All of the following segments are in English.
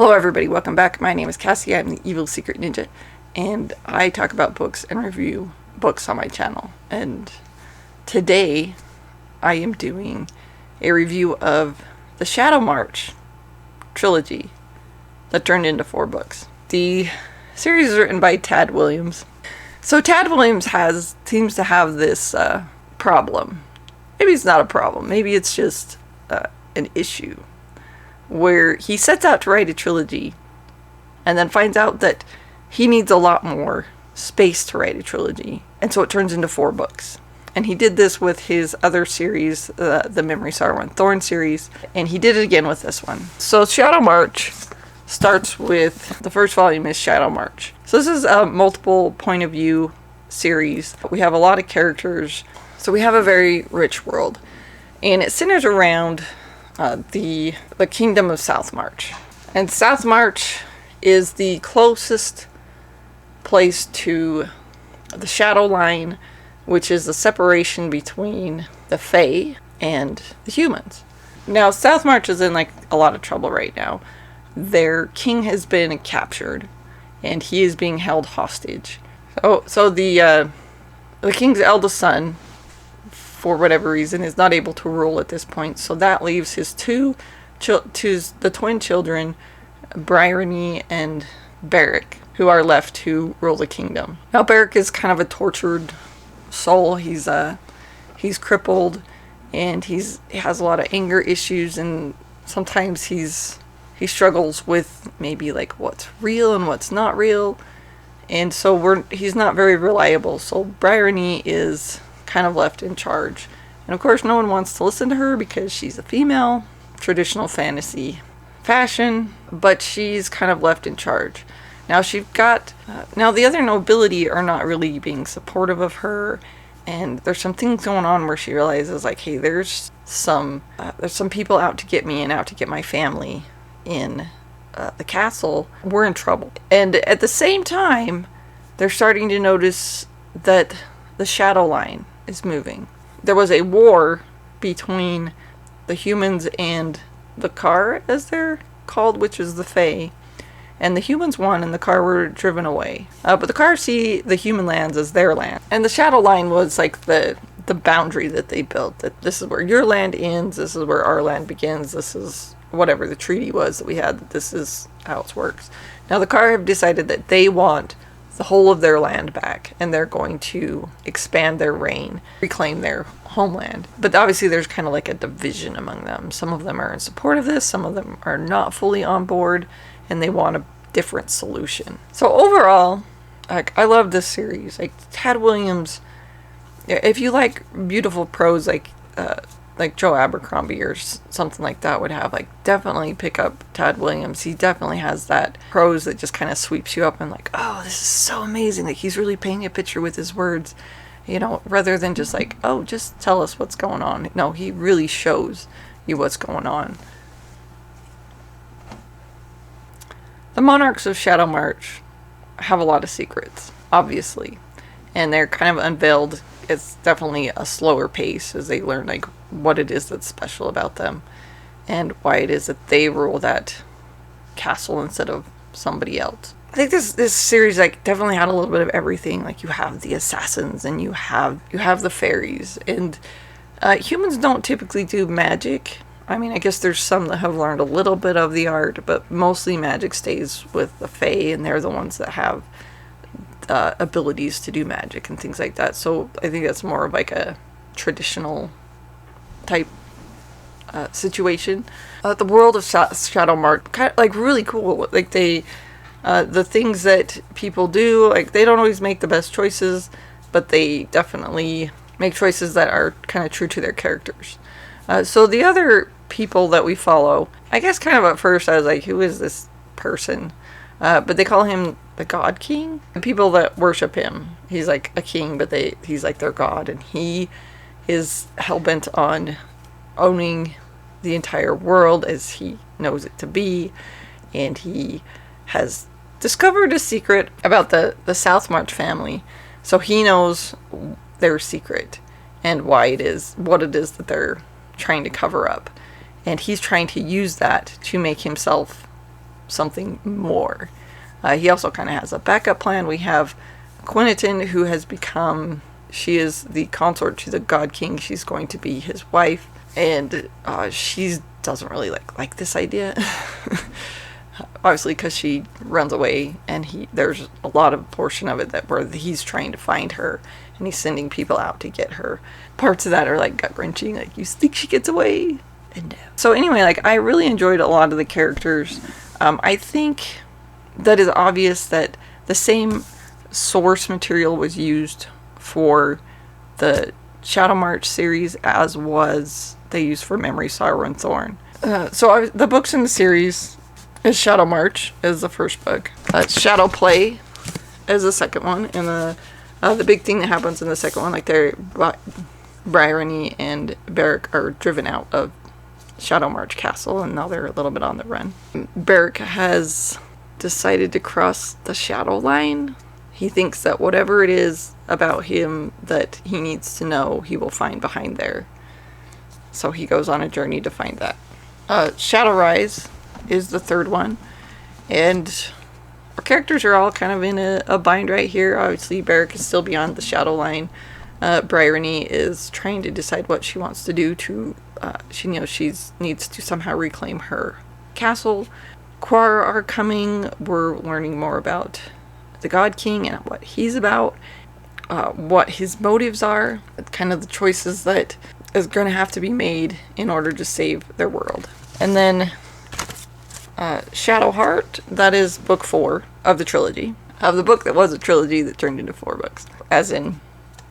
Hello everybody, welcome back. My name is Cassie, I'm the Evil Secret Ninja, and I talk about books and review books on my channel. And today, I am doing a review of the Shadowmarch trilogy that turned into 4 books. The series is written by Tad Williams. So Tad Williams seems to have this problem. Maybe it's not a problem, maybe it's just an issue, where he sets out to write a trilogy and then finds out that he needs a lot more space to write a trilogy, and so it turns into 4 books. And he did this with his other series, the Memory, Sorrow, and Thorn series, and he did it again with this one. So Shadowmarch starts with, the first volume is Shadowmarch. So this is a multiple point of view series. We have a lot of characters, so we have a very rich world, and it centers around the kingdom of Southmarch. And Southmarch is the closest place to the Shadow Line, which is the separation between the Fae and the humans. Now, Southmarch is in a lot of trouble right now. Their king has been captured, and he is being held hostage. So the king's eldest son, for whatever reason, is not able to rule at this point. So that leaves his the twin children, Bryony and Barrick, who are left to rule the kingdom. Now Barrick is kind of a tortured soul. He's crippled, and he has a lot of anger issues, and sometimes he struggles with maybe what's real and what's not real, and so he's not very reliable. So Bryony is kind of left in charge, and of course no one wants to listen to her because she's a female, traditional fantasy fashion, but she's kind of left in charge. Now now the other nobility are not really being supportive of her, and there's some things going on where she realizes hey, there's some people out to get me and out to get my family in the castle. We're in trouble. And at the same time, they're starting to notice that the Shadow Line is moving. There was a war between the humans and the Car, as they're called, which is the Fae. And the humans won, and the Car were driven away. But the Car see the human lands as their land. And the Shadow Line was the boundary that they built. That this is where your land ends, this is where our land begins, this is whatever the treaty was that we had, that this is how it works. Now the Car have decided that they want the whole of their land back, and they're going to expand their reign, reclaim their homeland. But obviously there's kind of a division among them. Some of them are in support of this, some of them are not fully on board, and they want a different solution. So overall, I love this series. Tad Williams, if you like beautiful prose like Joe Abercrombie or something like that would have, definitely pick up Tad Williams. He definitely has that prose that just kind of sweeps you up and oh, this is so amazing. He's really painting a picture with his words, rather than just oh, just tell us what's going on. No, he really shows you what's going on. The monarchs of Shadowmarch have a lot of secrets, obviously, and they're kind of unveiled. It's definitely a slower pace as they learn what it is that's special about them, and why it is that they rule that castle instead of somebody else. I think this series definitely had a little bit of everything. You have the assassins, and you have the fairies, and humans don't typically do magic. I mean, I guess there's some that have learned a little bit of the art, but mostly magic stays with the Fae, and they're the ones that have abilities to do magic and things like that. So I think that's more of a traditional type situation. The world of Shadowmarch, kind of really cool. The things that people do, they don't always make the best choices, but they definitely make choices that are kind of true to their characters. So the other people that we follow, I guess kind of at first I was who is this person? But they call him the God King. The people that worship him, he's a king, but he's their god, and he is hell-bent on owning the entire world as he knows it to be, and he has discovered a secret about the Southmarch family, so he knows their secret and what it is that they're trying to cover up, and he's trying to use that to make himself something more. He also kind of has a backup plan. We have Quentin, who has become, she is the consort to the God King. She's going to be his wife, and she doesn't really like this idea. Obviously, because she runs away, and there's a lot of portion of it that where he's trying to find her, and he's sending people out to get her. Parts of that are like gut wrenching, like, you think she gets away? And no. So anyway, like, I really enjoyed a lot of the characters. I think that is obvious that the same source material was used for the Shadowmarch series as was they used for Memory, Sorrow, and Thorn. The books in the series is Shadowmarch is the first book. Shadow Play is the second one, and the big thing that happens in the second one, like Bryony and Beric are driven out of Shadowmarch Castle, and now they're a little bit on the run. Beric has decided to cross the shadow line. He thinks that whatever it is about him that he needs to know, he will find behind there. So he goes on a journey to find that. Shadow Rise is the third one, and our characters are all kind of in a bind right here. Obviously, Beric is still beyond the shadow line. Bryony is trying to decide what she wants to do to, she needs to somehow reclaim her castle. Quara are coming. We're learning more about the God King and what he's about, what his motives are, kind of the choices that is going to have to be made in order to save their world. And then Shadowheart, that is book 4 of the trilogy, of the book that was a trilogy that turned into 4 books, as in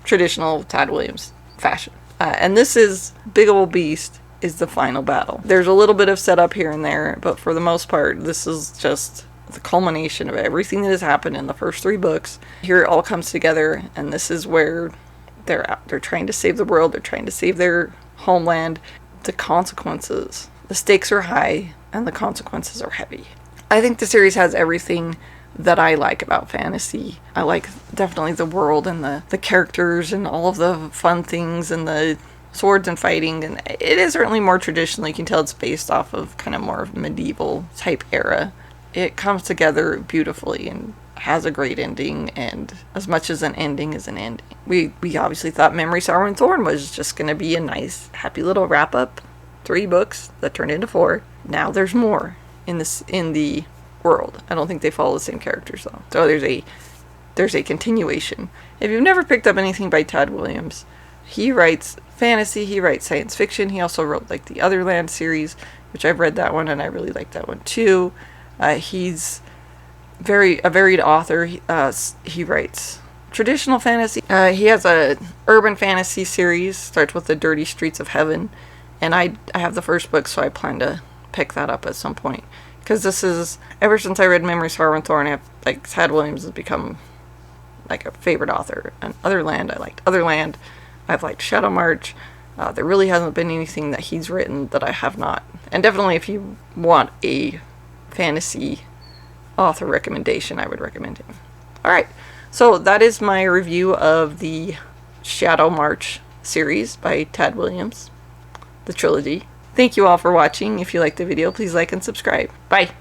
traditional Tad Williams fashion. And this is Big Ol' Beast is the final battle. There's a little bit of setup here and there, but for the most part, this is just the culmination of everything that has happened in the first 3 books. Here it all comes together, and this is where they're out. They're trying to save the world. They're trying to save their homeland. The consequences, the stakes are high, and the consequences are heavy. I think the series has everything that I like about fantasy. I like definitely the world and the characters and all of the fun things and the swords and fighting, and it is certainly more traditional. You can tell it's based off of kind of more medieval type era. It comes together beautifully and has a great ending, and as much as an ending is an ending. We obviously thought Memory, Sorrow, and Thorn was just going to be a nice, happy little wrap-up. 3 books that turned into 4. Now there's more in the world. I don't think they follow the same characters, though. So there's a continuation. If you've never picked up anything by Tad Williams, he writes fantasy, he writes science fiction. He also wrote like the Otherland series, which I've read that one and I really like that one too. He's a varied author. He writes traditional fantasy. He has a urban fantasy series, starts with the Dirty Streets of Heaven, and I have the first book, so I plan to pick that up at some point. Because this is, ever since I read Memory, Sorrow, and Thorn, Tad Williams has become like a favorite author. And Otherland, I liked Otherland. I've liked Shadowmarch. There really hasn't been anything that he's written that I have not. And definitely if you want a fantasy author recommendation, I would recommend him. Alright, so that is my review of the Shadowmarch series by Tad Williams, the trilogy. Thank you all for watching. If you liked the video, please like and subscribe. Bye!